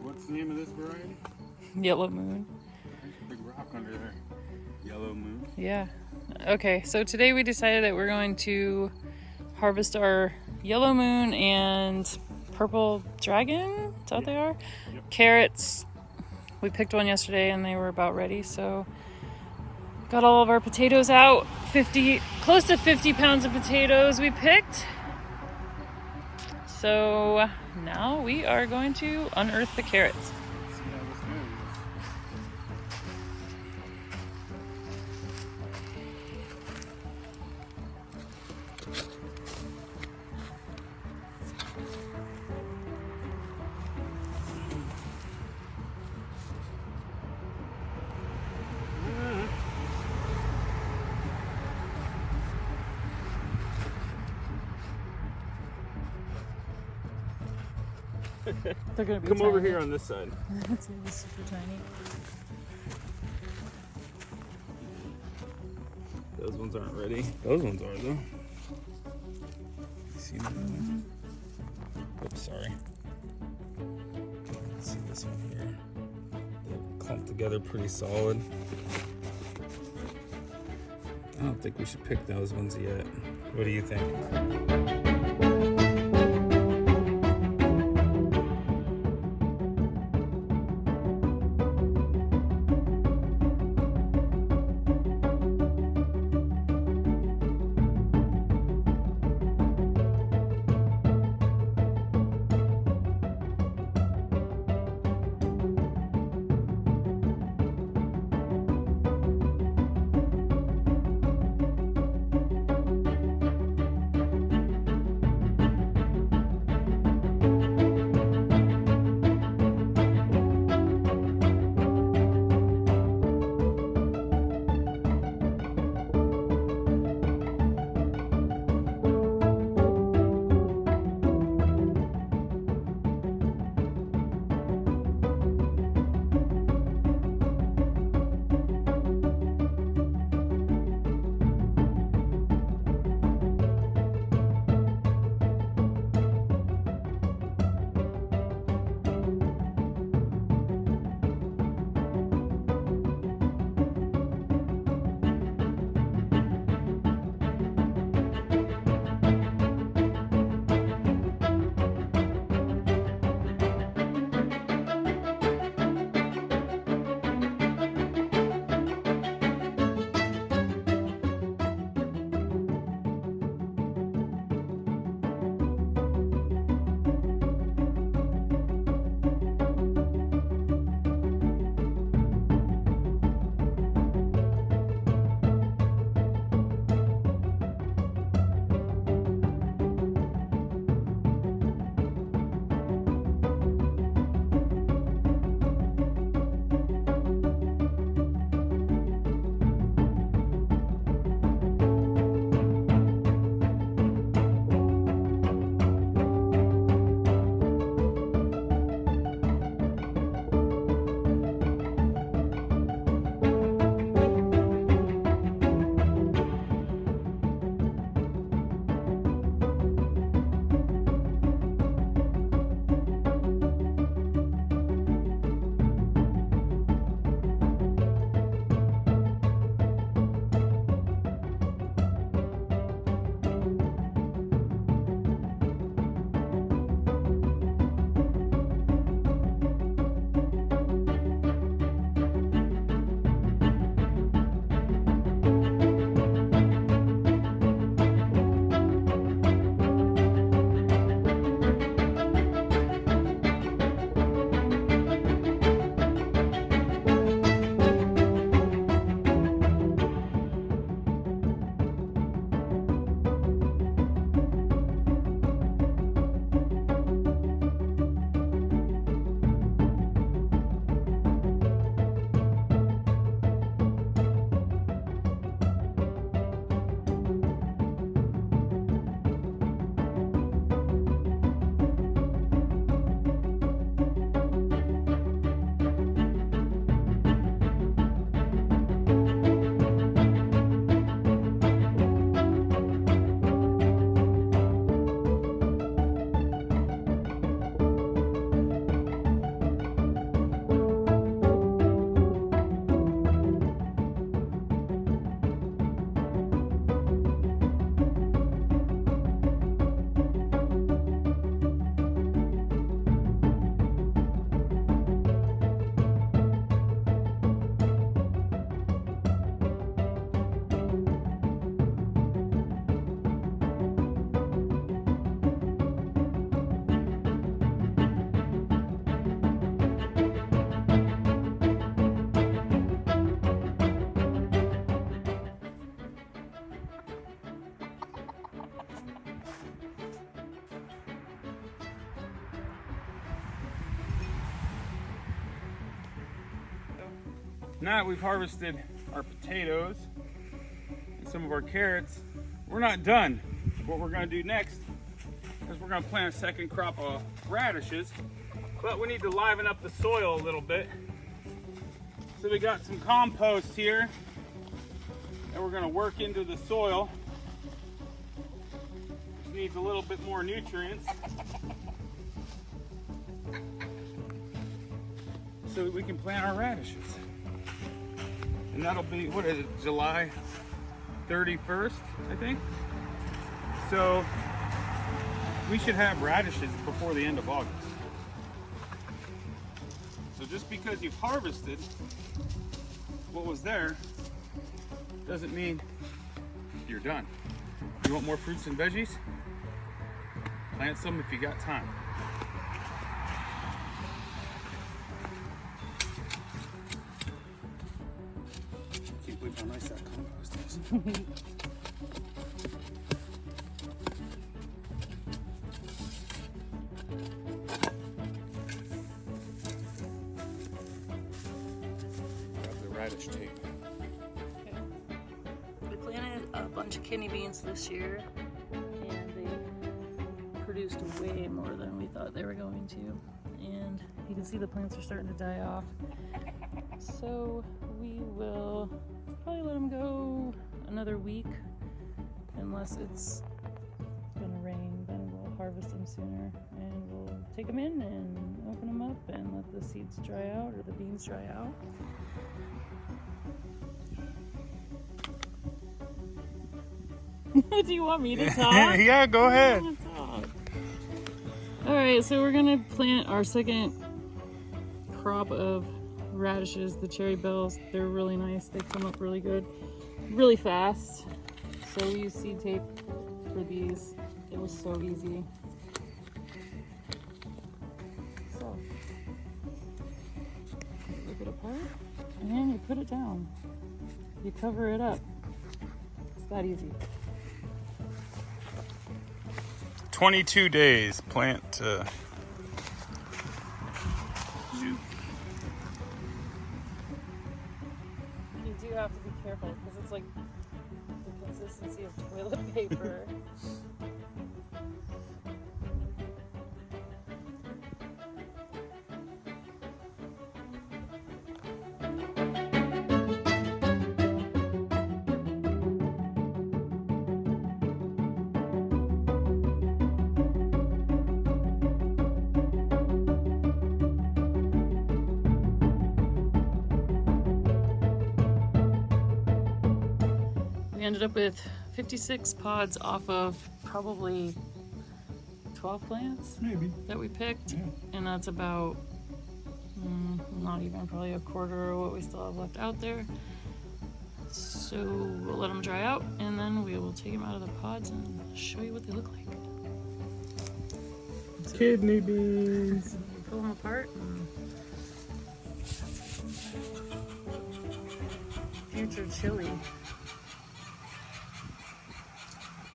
What's the name of this variety? Yellow moon. There's a big rock under there. Yellow moon. Yeah. Okay, so today we decided that we're going to harvest our yellow moon and purple dragon. Is that what they are? Yep. Carrots. We picked one yesterday and they were about ready, so got all of our potatoes out. Close to 50 pounds of potatoes we picked. So now we are going to unearth the carrots. Let's see how this goes. They're gonna be Come over tiny. here on this side. It's gonna be super tiny. Those ones aren't ready. Those ones are though. You see that one? Oops, sorry. Let's see this one here. They're clumped together pretty solid. I don't think we should pick those ones yet. What do you think? Now that we've harvested our potatoes and some of our carrots, we're not done. What we're going to do next is we're going to plant a second crop of radishes, but we need to liven up the soil a little bit. So we got some compost here that we're going to work into the soil, which needs a little bit more nutrients, so that we can plant our radishes. And that'll be, what is it, July 31st, I think? So we should have radishes before the end of August. So just because you've harvested what was there doesn't mean you're done. You want more fruits and veggies? Plant some if you got time. Can't believe how nice that compost is. Grab the radish tape. We planted a bunch of kidney beans this year, and they produced way more than we thought they were going to. And you can see the plants are starting to die off. So we will probably let them go another week, unless it's gonna rain. Then we'll harvest them sooner, and we'll take them in and open them up and let the seeds dry out, or the beans dry out. Do you want me to talk? Yeah, go ahead. Alright, so we're gonna plant our second crop of radishes, the cherry bells. They're really nice. They come up really good, really fast. So we use seed tape for these. It was so easy. So you rip it apart and you put it down. You cover it up. It's that easy. 22 days plant to shoot. You do have to be careful because it's like the consistency of toilet paper. We ended up with 56 pods off of probably 12 plants Maybe. that we picked, Yeah. and that's about not even probably a quarter of what we still have left out there. So we'll let them dry out, and then we will take them out of the pods and show you what they look like. So Kidney beans. we pull them apart. And future chili.